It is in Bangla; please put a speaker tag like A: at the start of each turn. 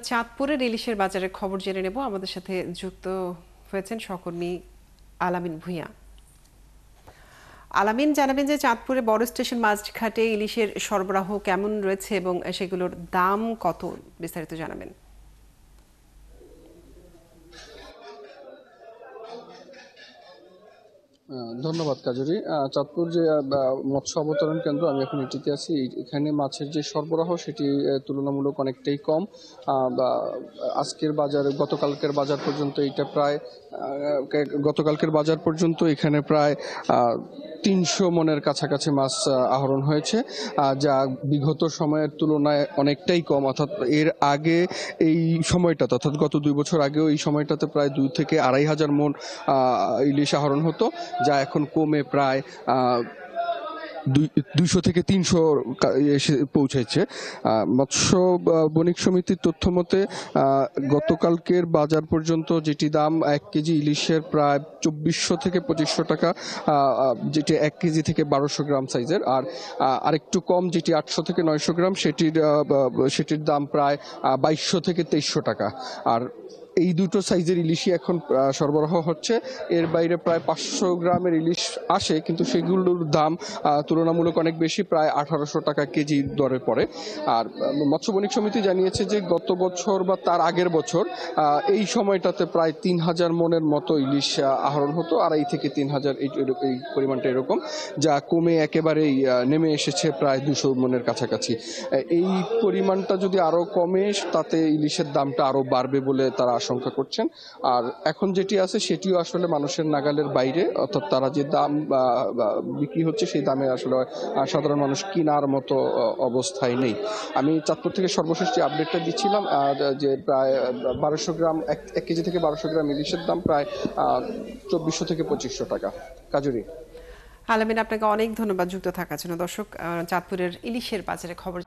A: চাঁদপুরের ইলিশের বাজারের খবর জেনে নেব। আমাদের সাথে যুক্ত হয়েছেন সহকর্মী আলামিন ভূঁইয়া। আলামিন, জানাবেন যে চাঁদপুরে বড় স্টেশন মাছঘাটে ইলিশের সরবরাহ কেমন রয়েছে এবং সেগুলোর দাম কত, বিস্তারিত জানাবেন।
B: ধন্যবাদ কাজরি। চাঁদপুর যে মৎস্য অবতরণ কেন্দ্র, আমি এখন এটিতে আছি। এখানে মাছের যে সরবরাহ সেটি তুলনামূলক অনেকটাই কম। আজকের বাজার গতকালকের বাজার পর্যন্ত এখানে প্রায় 300 মনের কাছাকাছি মাছ আহরণ হয়েছে, যা বিগত সময়ের তুলনায় অনেকটাই কম। অর্থাৎ এর আগে এই সময়টাতে, অর্থাৎ গত 2 বছর আগেও এই সময়টাতে প্রায় 2 থেকে 2,500 মন ইলিশ আহরণ হতো, যা এখন কমে প্রায় 200 থেকে 300 এসে পৌঁছেছে। মৎস্য বণিক সমিতির তথ্য মতে গতকালকের বাজার পর্যন্ত যেটি দাম 1 কেজি ইলিশের প্রায় 2400 থেকে 2500 টাকা, যেটি 1 কেজি থেকে 1200 গ্রাম সাইজের। আর আরেকটু কম যেটি 800 থেকে 900 গ্রাম, সেটির দাম প্রায় 2200 থেকে 2300 টাকা। আর এই দুটো সাইজের ইলিশই এখন সরবরাহ হচ্ছে। এর বাইরে প্রায় 500 গ্রামের ইলিশ আসে, কিন্তু সেগুলোর দাম তুলনামূলক অনেক বেশি, প্রায় 1800 টাকা কেজি দরে পড়ে। আর মৎস্য বণিক সমিতি জানিয়েছে যে গত বছর বা তার আগের বছর এই সময়টাতে প্রায় 3000 মনের মতো ইলিশ আহরণ হতো, 2.5 থেকে 3000 এই পরিমাণটা এরকম, যা কমে একেবারেই নেমে এসেছে প্রায় 200 মনের কাছাকাছি। এই পরিমাণটা যদি আরো কমে, তাতে ইলিশের দামটা আরো বাড়বে বলে তারা আশঙ্কা করছেন। আর এখন যেটি আছে সেটিও আসলে মানুষের নাগালের বাইরে, অর্থাৎ তারা যে দাম বিক্রি হচ্ছে সেই দামে আসলে সাধারণ মানুষ কেনার মতো অবস্থায় নেই। আমি চাঁদপুর থেকে সর্বশেষ যে আপডেটটা দিচ্ছিলাম, যে প্রায় 1200 গ্রাম, 1 কেজি থেকে 1200 গ্রাম ইলিশের দাম প্রায় 2400 থেকে 2500 টাকা। কাজুরি।
A: আলামিন, আপনাকে অনেক ধন্যবাদ যুক্ত থাকার জন্য। দর্শক, চাঁদপুরের ইলিশের বাজারে খবর